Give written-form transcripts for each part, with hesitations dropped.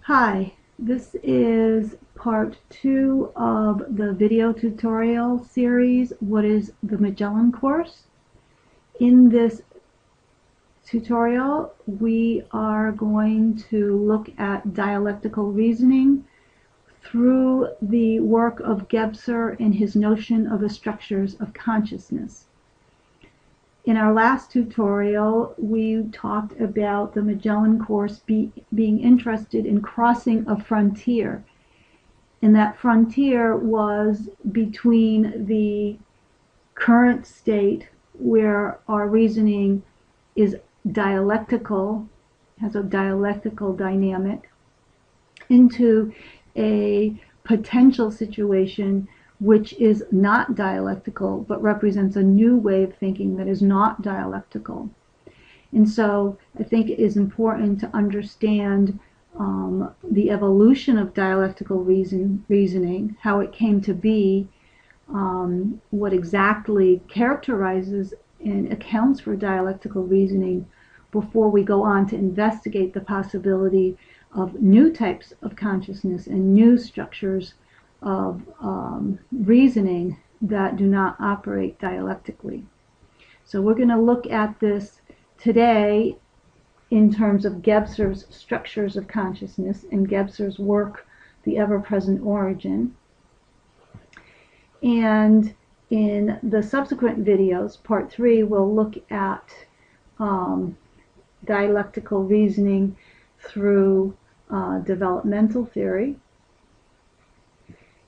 Hi, this is part 2 of the video tutorial series, What is the Magellan Course? In this tutorial, we are going to look at dialectical reasoning through the work of Gebser and his notion of the structures of consciousness. In our last tutorial, we talked about the Magellan Course being interested in crossing a frontier. And that frontier was between the current state, where our reasoning is dialectical, has a dialectical dynamic, into a potential situation which is not dialectical, but represents a new way of thinking that is not dialectical. And so I think it is important to understand the evolution of dialectical reasoning, how it came to be, what exactly characterizes and accounts for dialectical reasoning, before we go on to investigate the possibility of new types of consciousness and new structures of reasoning that do not operate dialectically. So we're going to look at this today in terms of Gebser's structures of consciousness and Gebser's work, The Ever-Present Origin. And in the subsequent videos, part 3, we'll look at dialectical reasoning through developmental theory.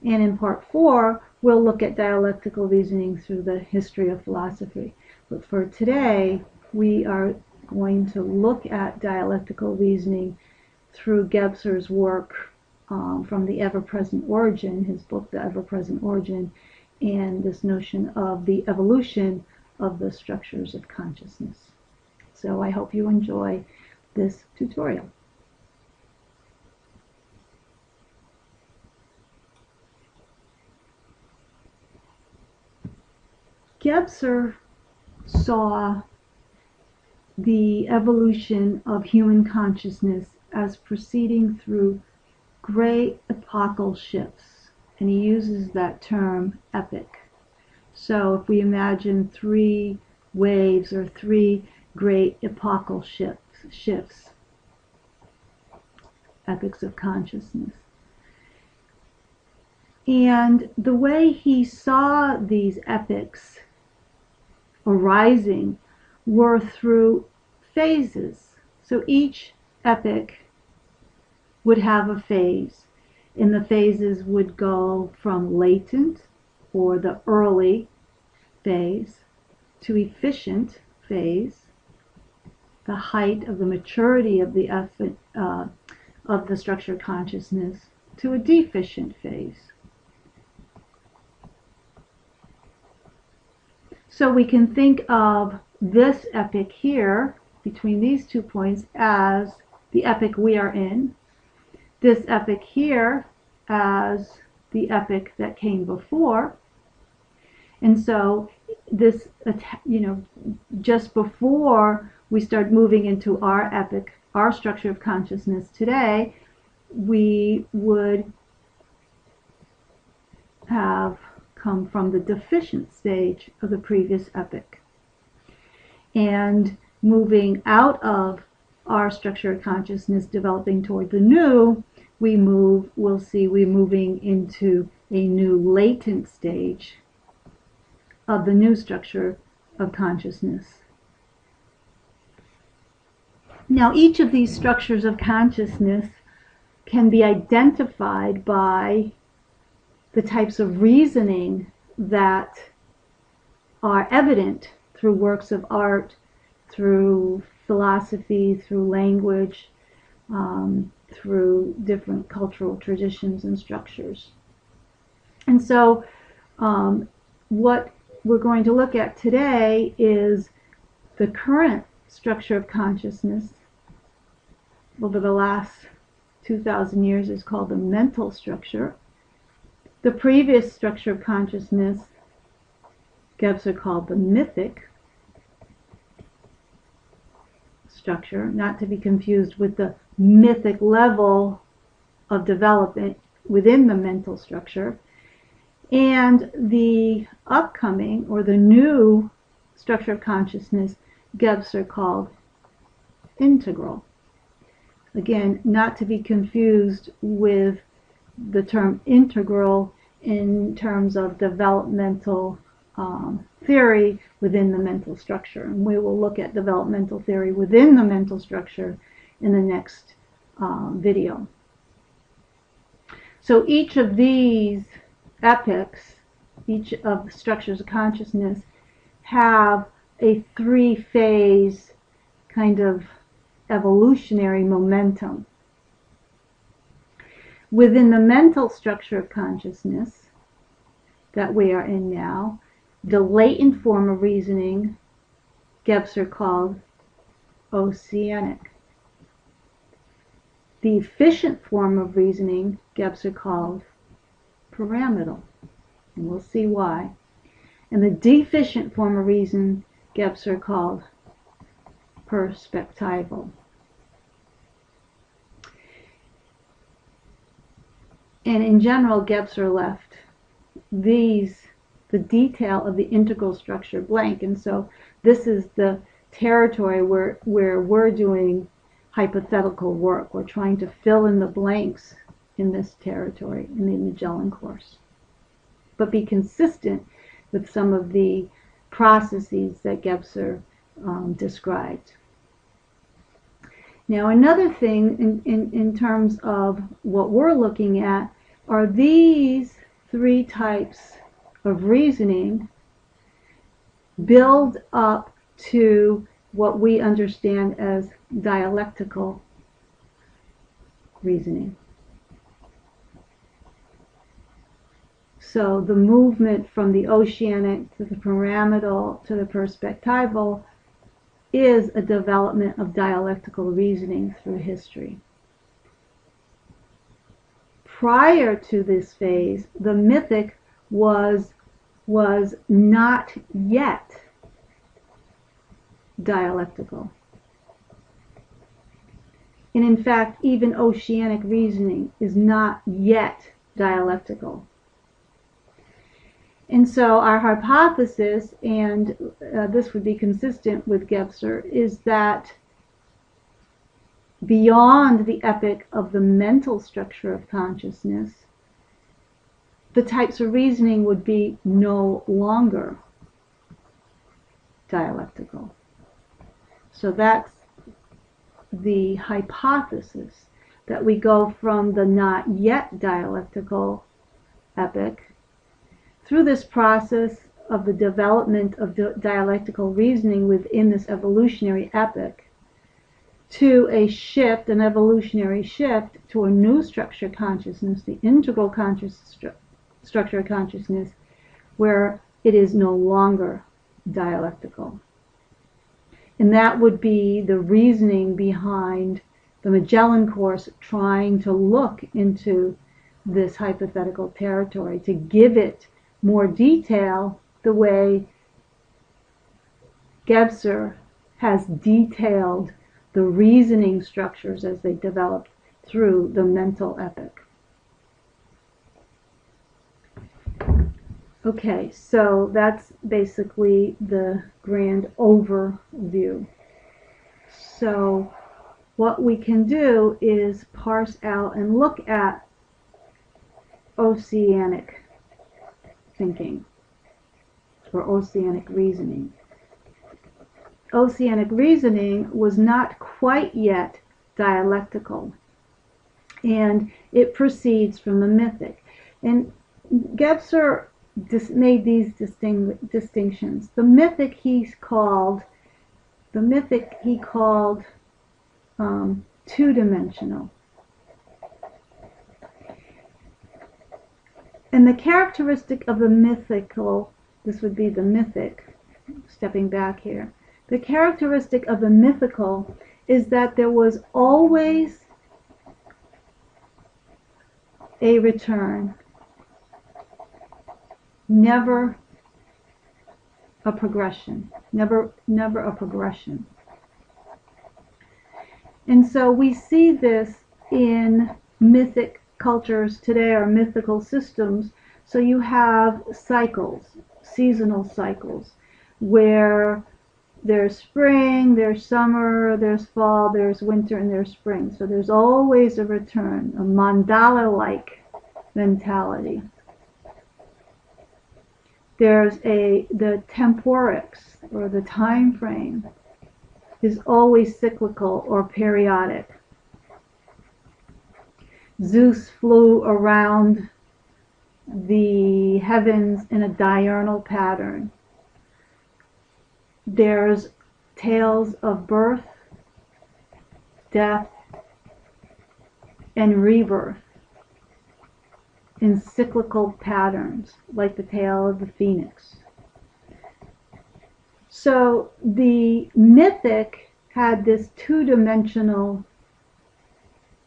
And in part 4, we'll look at dialectical reasoning through the history of philosophy. But for today, we are going to look at dialectical reasoning through Gebser's work from The Ever-Present Origin, his book, The Ever-Present Origin, and this notion of the evolution of the structures of consciousness. So I hope you enjoy this tutorial. Gebser saw the evolution of human consciousness as proceeding through great epochal shifts, and he uses that term epic. So if we imagine 3 waves or 3 great epochal shifts, epochs of consciousness. And the way he saw these epochs arising were through phases. So each epoch would have a phase, and the phases would go from latent, or the early phase, to efficient phase, the height of the maturity of the structured consciousness, to a deficient phase. So we can think of this epoch here, between these 2 points, as the epoch we are in, this epoch here as the epoch that came before. And so this, just before we start moving into our epoch, our structure of consciousness today, we would have come from the deficient stage of the previous epoch. And moving out of our structure of consciousness, developing toward the new, we'll see we're moving into a new latent stage of the new structure of consciousness. Now, each of these structures of consciousness can be identified by the types of reasoning that are evident through works of art, through philosophy, through language, through different cultural traditions and structures. And so what we're going to look at today is the current structure of consciousness over the last 2,000 years is called the mental structure. The previous structure of consciousness, Gebser called the mythic structure, not to be confused with the mythic level of development within the mental structure, and the upcoming or the new structure of consciousness Gebser called integral. Again, not to be confused with the term integral in terms of developmental theory within the mental structure. And we will look at developmental theory within the mental structure in the next video. So each of these epochs, each of the structures of consciousness, have a three-phase kind of evolutionary momentum. Within the mental structure of consciousness that we are in now, the latent form of reasoning Gebser called Oceanic. The efficient form of reasoning Gebser called Pyramidal, and we'll see why. And the deficient form of reason Gebser called Perspectival. And in general, Gebser left the detail of the integral structure blank. And so this is the territory where we're doing hypothetical work. We're trying to fill in the blanks in this territory in the Magellan course, but be consistent with some of the processes that Gebser described. Now, another thing in terms of what we're looking at are these three types of reasoning build up to what we understand as dialectical reasoning. So the movement from the oceanic to the pyramidal to the perspectival is a development of dialectical reasoning through history. Prior to this phase, the mythic was not yet dialectical. And in fact, even oceanic reasoning is not yet dialectical. And so our hypothesis, and this would be consistent with Gebser, is that beyond the epoch of the mental structure of consciousness, the types of reasoning would be no longer dialectical. So that's the hypothesis, that we go from the not yet dialectical epoch through this process of the development of dialectical reasoning within this evolutionary epoch to a shift, an evolutionary shift to a new structure of consciousness, the integral structure of consciousness, where it is no longer dialectical. And that would be the reasoning behind the Magellan course trying to look into this hypothetical territory, to give it more detail the way Gebser has detailed the reasoning structures as they developed through the mental epoch. Okay, so that's basically the grand overview. So what we can do is parse out and look at oceanic thinking or oceanic reasoning. Oceanic reasoning was not quite yet dialectical, and it proceeds from the mythic. And Gebser made these distinctions. The mythic he called two-dimensional. And the characteristic of the mythical, this would be the mythic, stepping back here, the characteristic of the mythical is that there was always a return, never a progression, never a progression. And so we see this in mythic cultures today are mythical systems. So you have cycles, seasonal cycles, where there's spring, there's summer, there's fall, there's winter, and there's spring. So there's always a return, a mandala-like mentality. There's the temporix, or the time frame, is always cyclical or periodic. Zeus flew around the heavens in a diurnal pattern. There's tales of birth, death, and rebirth in cyclical patterns, like the tale of the phoenix. So the mythic had this two-dimensional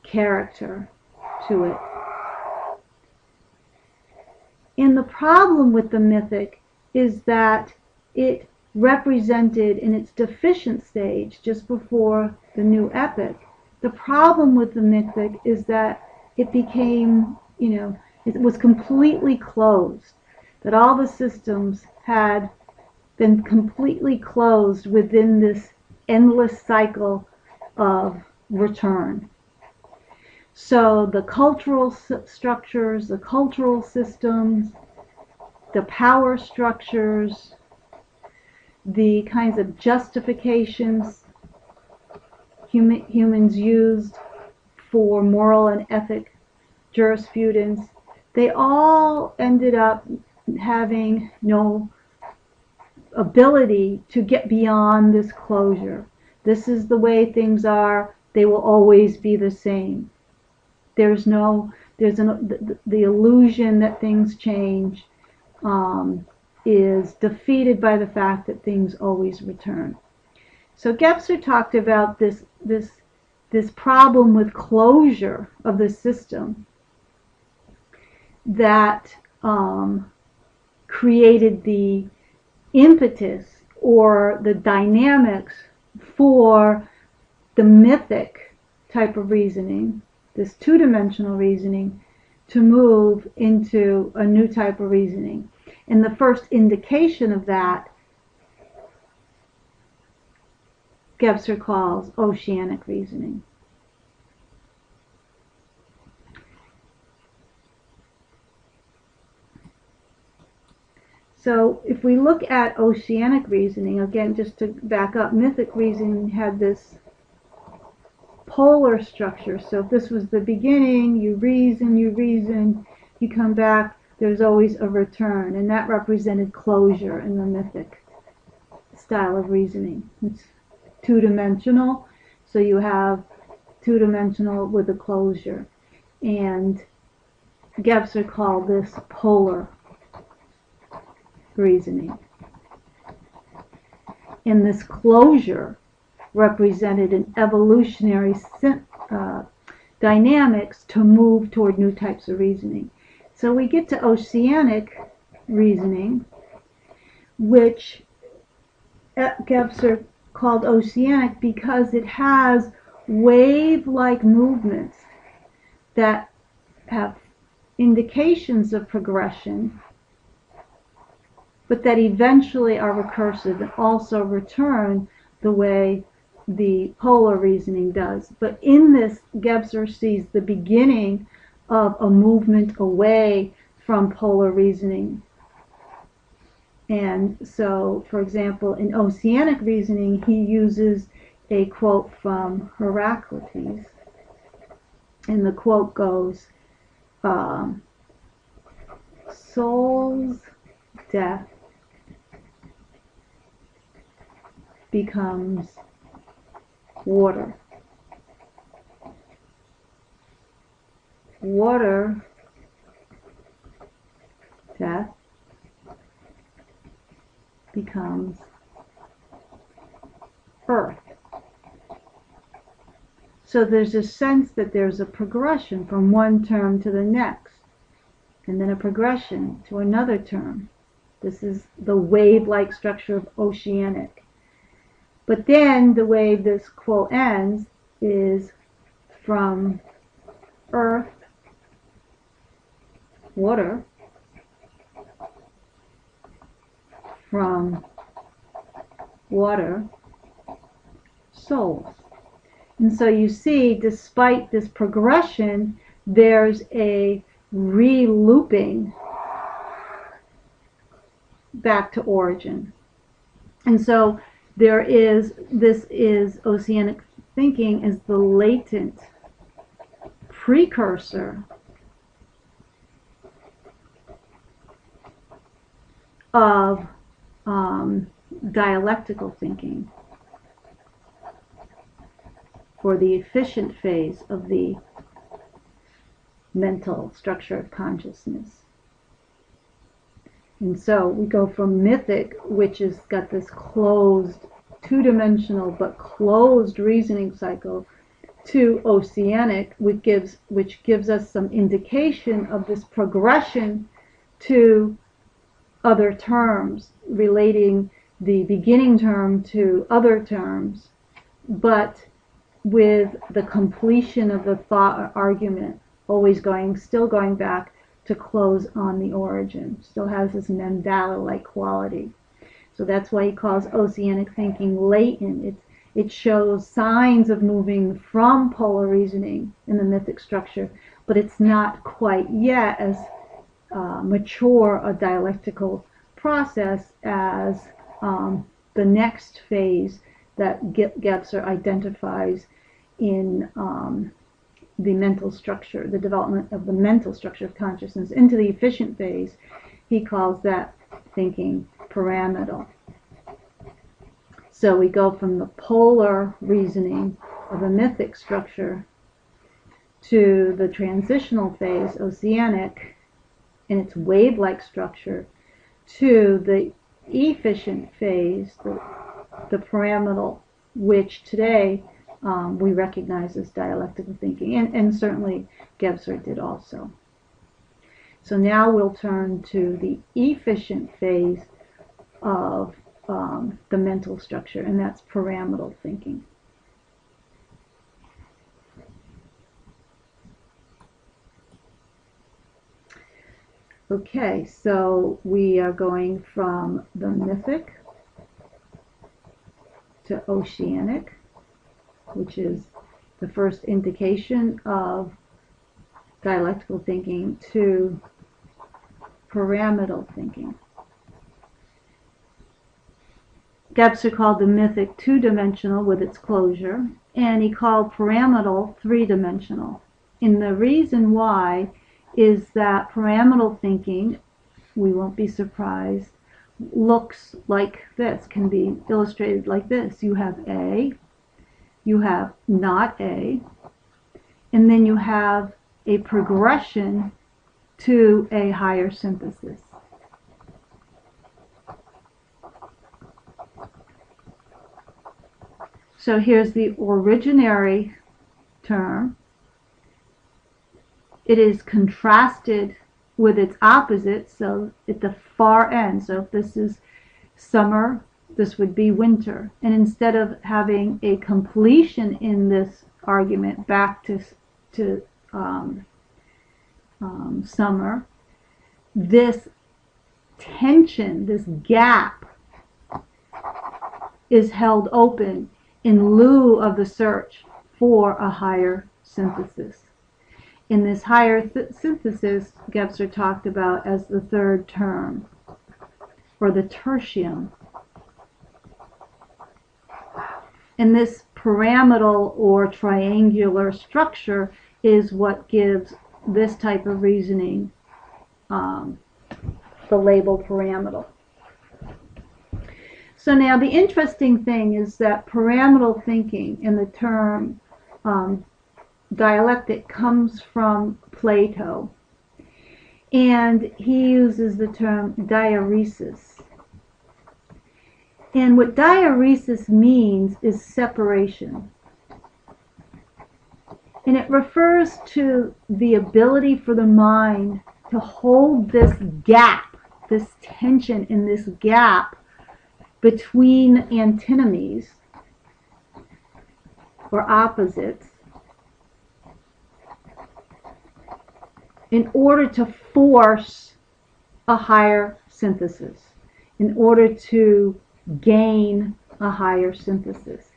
character to it. And the problem with the mythic is that it represented in its deficient stage, just before the new epic, the problem with the mythic is that it became, it was completely closed, that all the systems had been completely closed within this endless cycle of return. So the cultural structures, the cultural systems, the power structures, the kinds of justifications humans used for moral and ethic jurisprudence, they all ended up having no ability to get beyond this closure. This is the way things are. They will always be the same. The illusion that things change is defeated by the fact that things always return. So Gebser talked about this problem with closure of the system that created the impetus or the dynamics for the mythic type of reasoning, this two-dimensional reasoning, to move into a new type of reasoning. And the first indication of that, Gebser calls Oceanic reasoning. So if we look at Oceanic reasoning, again, just to back up, mythic reasoning had this polar structure. So if this was the beginning, you reason, you come back, there's always a return. And that represented closure in the mythic style of reasoning. It's two-dimensional, so you have two-dimensional with a closure. And Gebser called this polar reasoning. And this closure represented an evolutionary dynamics to move toward new types of reasoning. So we get to Oceanic reasoning, which Gebser called Oceanic because it has wave-like movements that have indications of progression, but that eventually are recursive and also return the way the polar reasoning does. But in this, Gebser sees the beginning of a movement away from polar reasoning. And so, for example, in Oceanic reasoning, he uses a quote from Heraclitus. And the quote goes, soul's death becomes water. Water death becomes earth. So there's a sense that there's a progression from one term to the next, and then a progression to another term. This is the wave-like structure of Oceanic. But then the way this quote ends is from earth water from water souls. And so you see, despite this progression, there's a re-looping back to origin. And so this is Oceanic thinking is the latent precursor of dialectical thinking for the efficient phase of the mental structure of consciousness. And so we go from mythic, which has got this closed, two-dimensional but closed reasoning cycle, to oceanic, which gives us some indication of this progression to other terms, relating the beginning term to other terms, but with the completion of the thought or argument still going back to close on the origin. Still has this mandala-like quality. So that's why he calls oceanic thinking latent. It shows signs of moving from polar reasoning in the mythic structure, but it's not quite yet as mature a dialectical process as the next phase that Gebser identifies in the mental structure, the development of the mental structure of consciousness into the efficient phase. He calls that thinking pyramidal. So we go from the polar reasoning of a mythic structure to the transitional phase, oceanic, in its wave-like structure, to the efficient phase, the pyramidal, which today we recognize as dialectical thinking, and certainly Gebser did also. So now we'll turn to the efficient phase of the mental structure, and that's pyramidal thinking. Okay, so we are going from the mythic to oceanic, which is the first indication of dialectical thinking, to pyramidal thinking. Gebser called the mythic two-dimensional with its closure, and he called pyramidal three-dimensional. And the reason why is that pyramidal thinking, we won't be surprised, looks like this, can be illustrated like this. You have A, you have not A, and then you have a progression to a higher synthesis. So here's the originary term. It is contrasted with its opposite, so at the far end. So if this is summer, this would be winter. And instead of having a completion in this argument back to summer, this tension, this gap, is held open in lieu of the search for a higher synthesis. In this higher synthesis, Gebser talked about as the third term, or the tertium. And this pyramidal or triangular structure is what gives this type of reasoning the label pyramidal. So now the interesting thing is that pyramidal thinking in the term dialectic comes from Plato, and he uses the term diuresis. And what diuresis means is separation. And it refers to the ability for the mind to hold this gap, this tension in this gap between antinomies or opposites, in order to force a higher synthesis, in order to gain a higher synthesis.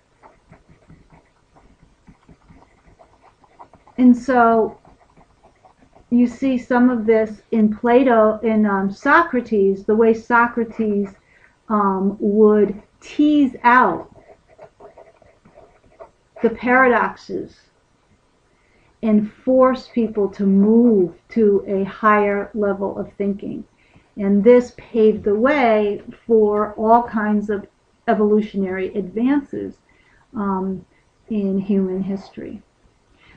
And so you see some of this in Plato, in Socrates, the way Socrates would tease out the paradoxes and force people to move to a higher level of thinking. And this paved the way for all kinds of evolutionary advances in human history.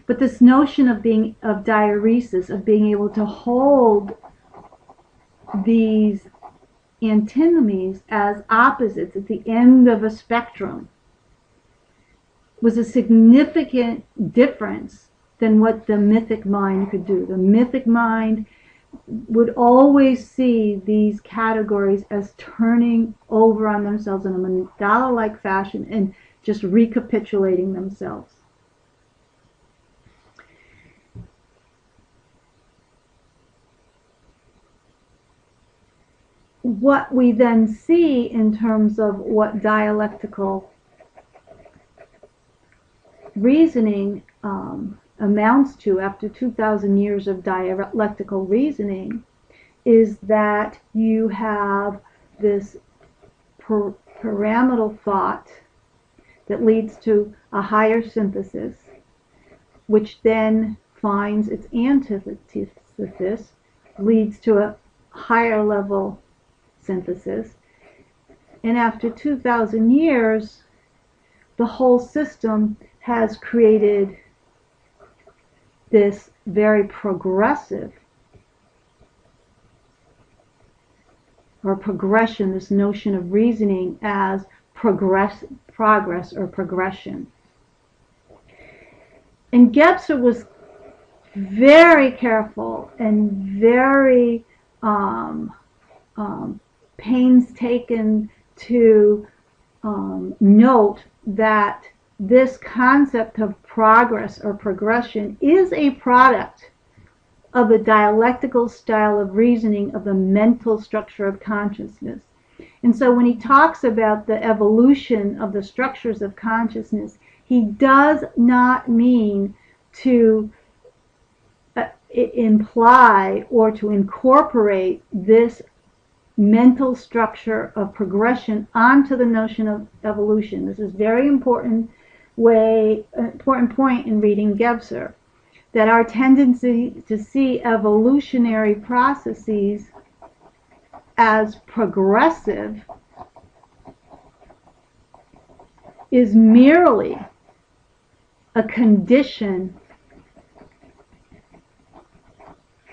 But this notion of diuresis, of being able to hold these antinomies as opposites at the end of a spectrum, was a significant difference than what the mythic mind could do. The mythic mind would always see these categories as turning over on themselves in a mandala-like fashion and just recapitulating themselves. What we then see in terms of what dialectical reasoning amounts to after 2,000 years of dialectical reasoning is that you have this pyramidal thought that leads to a higher synthesis, which then finds its antithesis, leads to a higher level synthesis. And after 2,000 years, the whole system has created this very progressive, or progression, this notion of reasoning as progress or progression. And Gebser was very careful and very painstaking to note that this concept of progress or progression is a product of the dialectical style of reasoning of the mental structure of consciousness. And so when he talks about the evolution of the structures of consciousness, he does not mean to imply or to incorporate this mental structure of progression onto the notion of evolution. This is very important point in reading Gebser, that our tendency to see evolutionary processes as progressive is merely a condition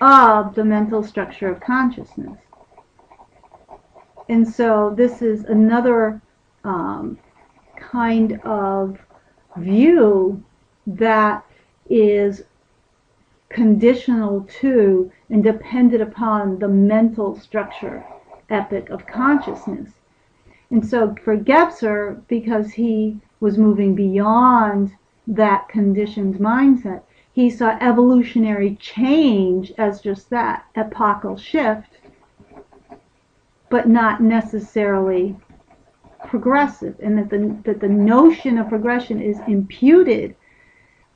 of the mental structure of consciousness. And so this is another kind of view that is conditional to and dependent upon the mental structure epoch of consciousness. And so for Gebser, because he was moving beyond that conditioned mindset, he saw evolutionary change as just that, epochal shift, but not necessarily progressive, and that the notion of progression is imputed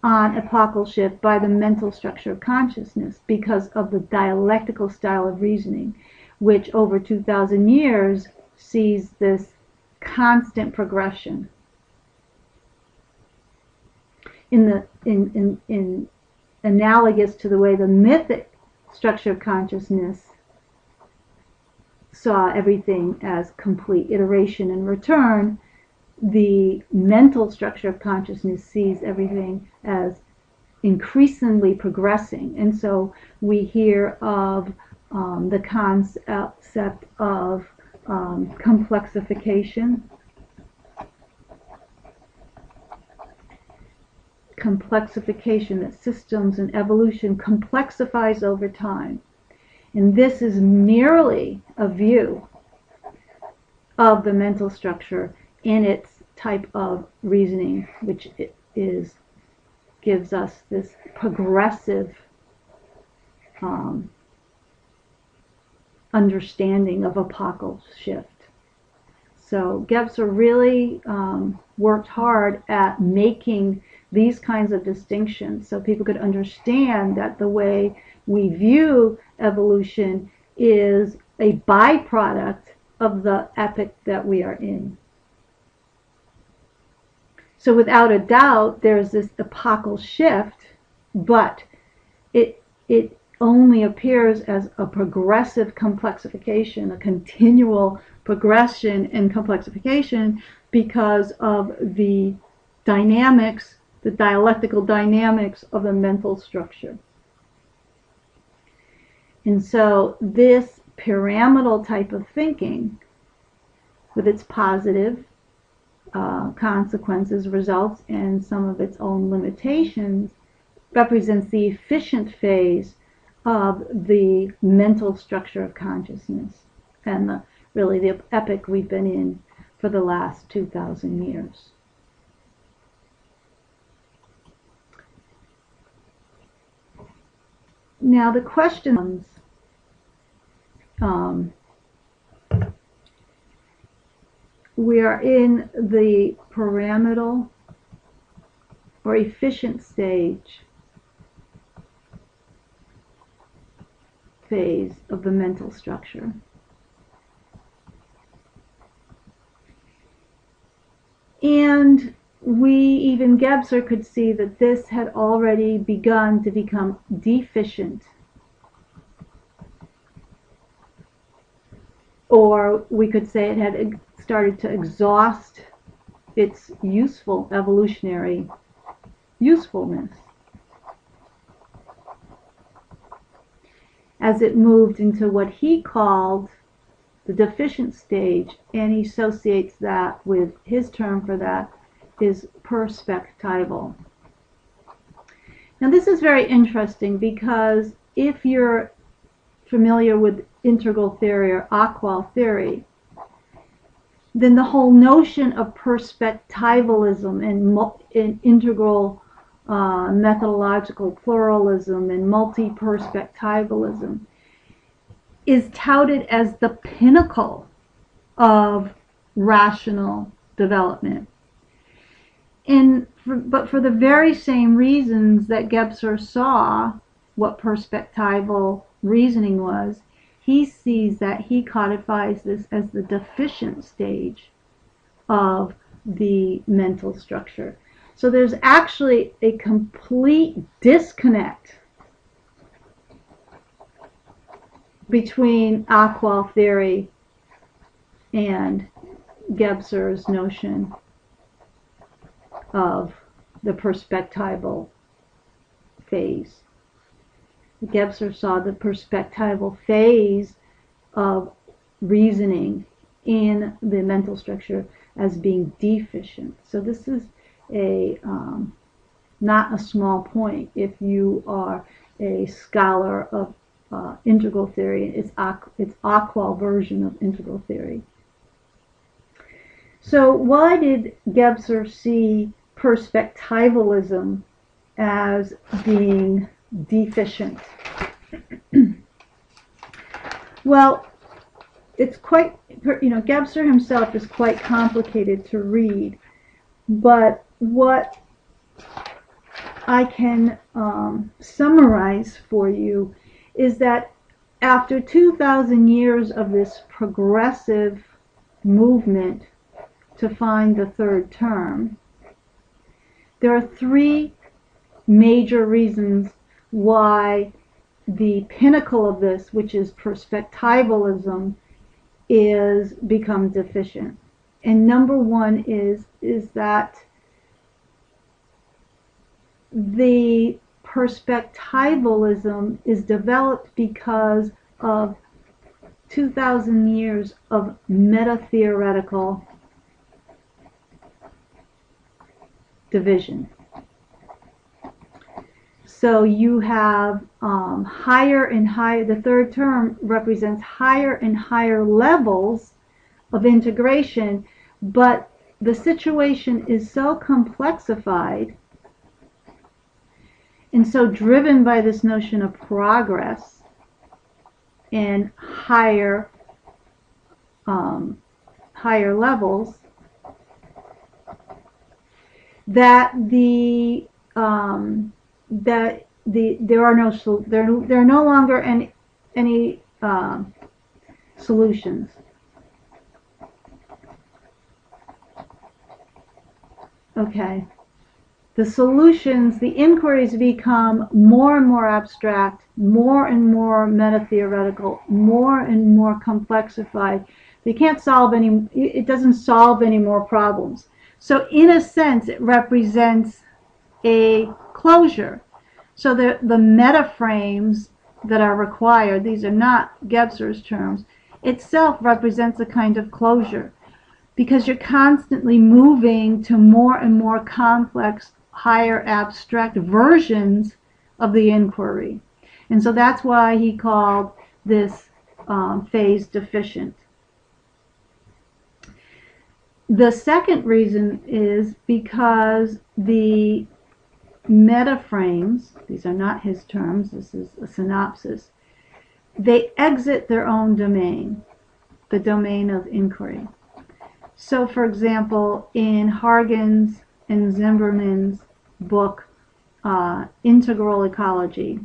on epochal shift by the mental structure of consciousness because of the dialectical style of reasoning, which over 2,000 years sees this constant progression. In analogous to the way the mythic structure of consciousness saw everything as complete iteration and return, the mental structure of consciousness sees everything as increasingly progressing. And so we hear of the concept of complexification, that systems and evolution complexifies over time. And this is merely a view of the mental structure in its type of reasoning, which gives us this progressive understanding of apocal shift. So Gebser really worked hard at making these kinds of distinctions so people could understand that the way we view evolution is a byproduct of the epoch that we are in. So without a doubt, there's this epochal shift, but it only appears as a progressive complexification, a continual progression and complexification because of the dynamics, the dialectical dynamics of the mental structure. And so this pyramidal type of thinking, with its positive consequences, results, and some of its own limitations, represents the efficient phase of the mental structure of consciousness and really the epoch we've been in for the last 2,000 years. Now the question we are in the pyramidal or efficient stage phase of the mental structure. And even Gebser could see that this had already begun to become deficient. Or we could say it had started to exhaust its useful evolutionary usefulness as it moved into what he called the deficient stage, and he associates that with his term for that is perspectival. Now this is very interesting because if you're familiar with integral theory or Aqual theory, then the whole notion of perspectivalism and integral methodological pluralism and multi-perspectivalism is touted as the pinnacle of rational development. But for the very same reasons that Gebser saw what perspectival reasoning was, he sees that he codifies this as the deficient stage of the mental structure. So there's actually a complete disconnect between Aqual theory and Gebser's notion of the perspectival phase. Gebser saw the perspectival phase of reasoning in the mental structure as being deficient. So this is not a small point if you are a scholar of integral theory. It's Aqual version of integral theory. So why did Gebser see perspectivalism as being deficient? Well, it's quite, Gebser himself is quite complicated to read, but what I can summarize for you is that after 2,000 years of this progressive movement to find the third term, there are three major reasons why the pinnacle of this, which is perspectivalism, is become deficient. And number one is that the perspectivalism is developed because of 2,000 years of meta-theoretical division. So you have higher and higher, the third term represents higher and higher levels of integration, but the situation is so complexified And so driven by this notion of progress and higher levels, that there are no longer any solutions. Okay. The solutions, the inquiries become more and more abstract, more and more meta-theoretical, more and more complexified. They can't solve it doesn't solve any more problems. So in a sense, it represents a closure. So the meta frames that are required, these are not Gebser's terms, itself represents a kind of closure, because you're constantly moving to more and more complex, higher abstract versions of the inquiry. And so that's why he called this phase deficient. The second reason is because the metaframes, these are not his terms, this is a synopsis, they exit their own domain, the domain of inquiry. So, for example, in Hargen's and Zimmerman's book, Integral Ecology,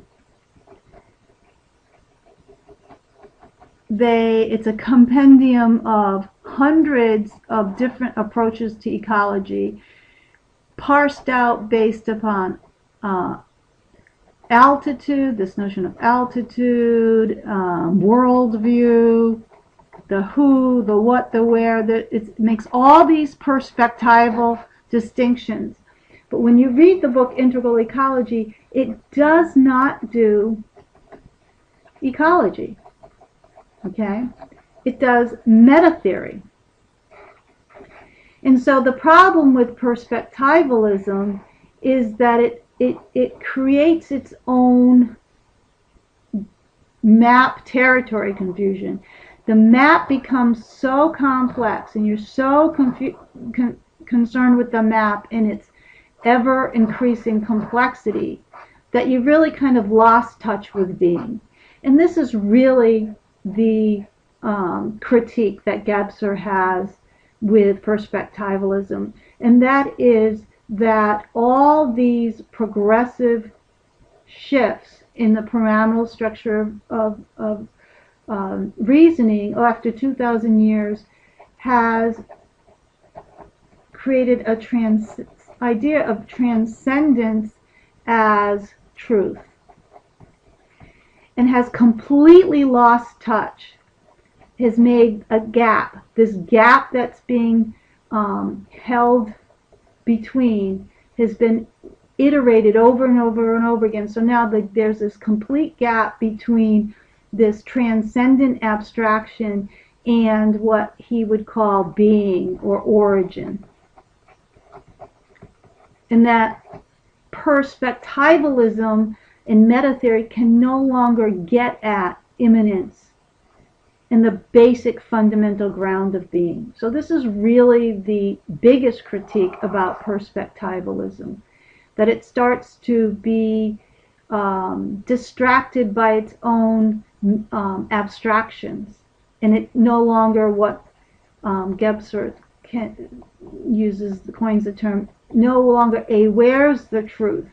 it's a compendium of hundreds of different approaches to ecology, parsed out based upon altitude, this notion of altitude, worldview, the who, the what, the where. It makes all these perspectival distinctions. But when you read the book Integral Ecology, it does not do ecology. Okay? It does meta-theory. And so the problem with perspectivalism is that it creates its own map territory confusion. The map becomes so complex, and you're so concerned with the map and its ever-increasing complexity, that you really kind of lost touch with being. And this is really the critique that Gebser has with perspectivalism, and that is that all these progressive shifts in the pyramidal structure of reasoning after 2,000 years has created a idea of transcendence as truth, and has completely lost touch, has made a gap, this gap that's being held between has been iterated over and over and over again. So now there's this complete gap between this transcendent abstraction and what he would call being or origin. And that perspectivalism and meta-theory can no longer get at immanence and the basic fundamental ground of being. So this is really the biggest critique about perspectivalism, that it starts to be distracted by its own abstractions, and it no longer what Gebser coins the term, no longer awares the truth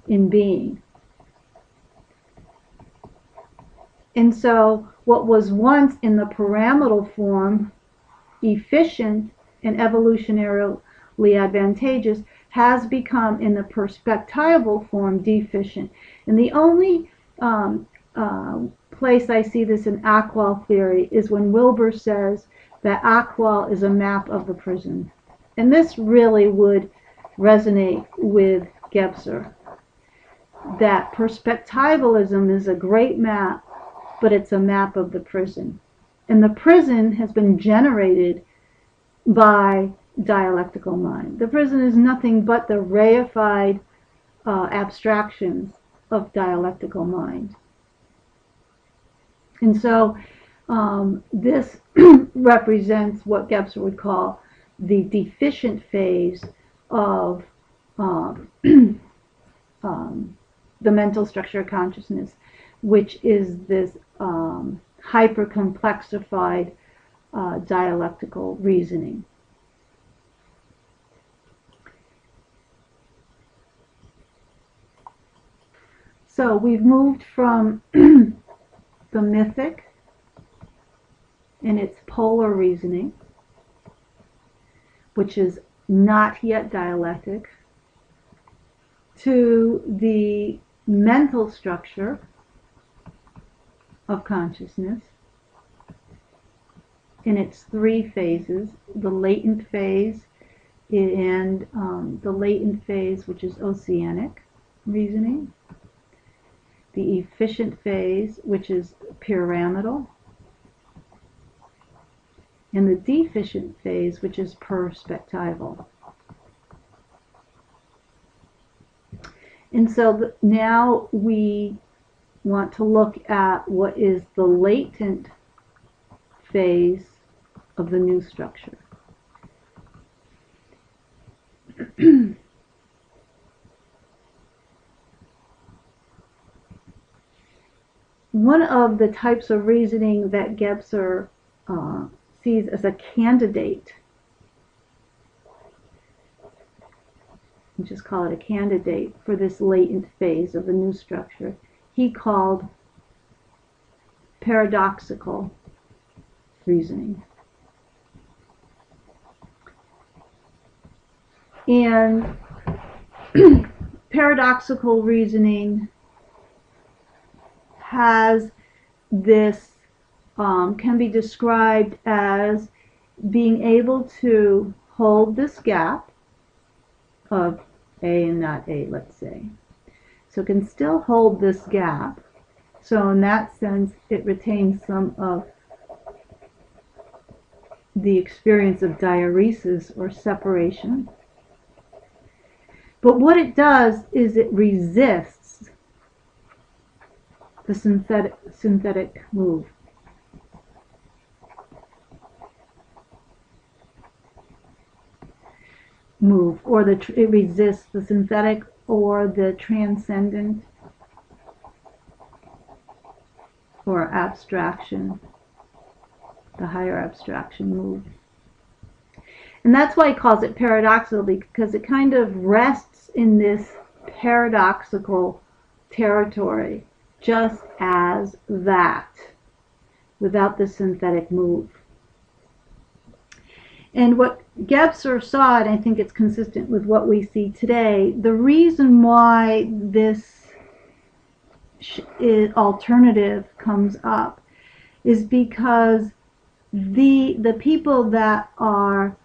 in being. And so what was once in the pyramidal form efficient and evolutionarily advantageous has become in the perspectival form deficient. And the only place I see this in Ackwall theory is when Wilbur says that Ackwall is a map of the prison. And this really would resonate with Gebser, that perspectivalism is a great map, but it's a map of the prison. And the prison has been generated by dialectical mind. The prison is nothing but the reified abstractions of dialectical mind. And so this represents what Gebser would call the deficient phase of the mental structure of consciousness, which is this hyper-complexified dialectical reasoning. So we've moved from the mythic in its polar reasoning, which is not yet dialectic, to the mental structure of consciousness in its three phases: the latent phase, and the latent phase, which is Oceanic reasoning; the efficient phase, which is pyramidal; and the deficient phase, which is perspectival. And so now we want to look at what is the latent phase of the new structure. One of the types of reasoning that Gebser sees as a candidate, we'll just call it a candidate for this latent phase of the new structure, he called paradoxical reasoning. And paradoxical reasoning has this, can be described as being able to hold this gap of A and not A, let's say. So it can still hold this gap. So in that sense, it retains some of the experience of diuresis or separation. But what it does is it resists the synthetic move. Or it resists the synthetic or the transcendent or abstraction, the higher abstraction move. And that's why he calls it paradoxical, because it kind of rests in this paradoxical territory, just as that, without the synthetic move. And what Gebser saw, and I think it's consistent with what we see today, the reason why this alternative comes up is because the people that are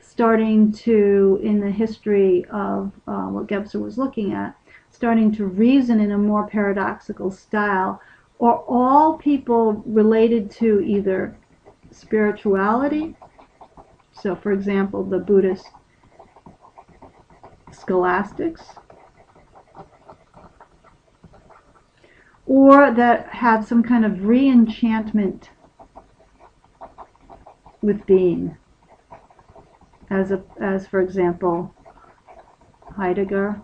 starting to, in the history of what Gebser was looking at, starting to reason in a more paradoxical style, are all people related to either spirituality. So, for example, the Buddhist scholastics, or that have some kind of re-enchantment with being, as for example, Heidegger,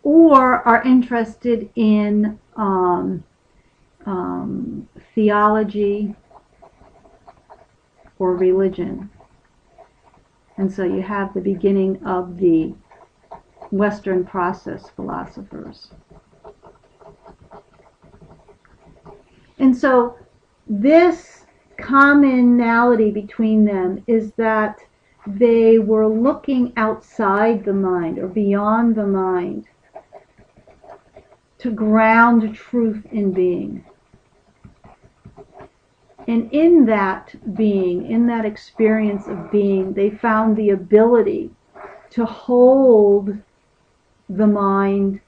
or are interested in theology or religion. And so you have the beginning of the Western process philosophers. And so this commonality between them is that they were looking outside the mind or beyond the mind to ground truth in being. And in that being, in that experience of being, they found the ability to hold the mind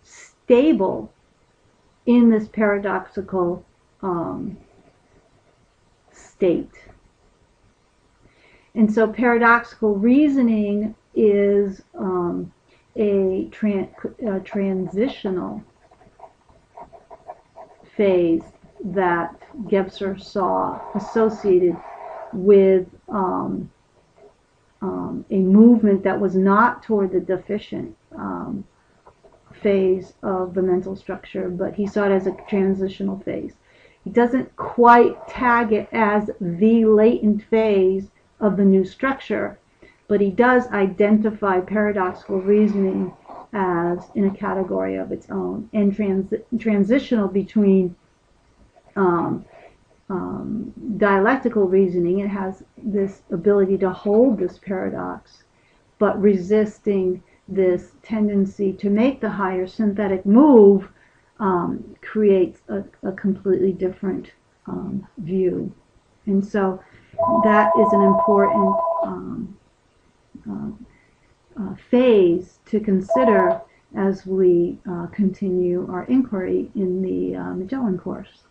stable in this paradoxical state. And so paradoxical reasoning is a transitional phase that Gebser saw associated with a movement that was not toward the deficient phase of the mental structure, but he saw it as a transitional phase. He doesn't quite tag it as the latent phase of the new structure, but he does identify paradoxical reasoning as in a category of its own, and transitional between dialectical reasoning. It has this ability to hold this paradox, but resisting this tendency to make the higher synthetic move creates a completely different view. And so that is an important phase to consider as we continue our inquiry in the Magellan course.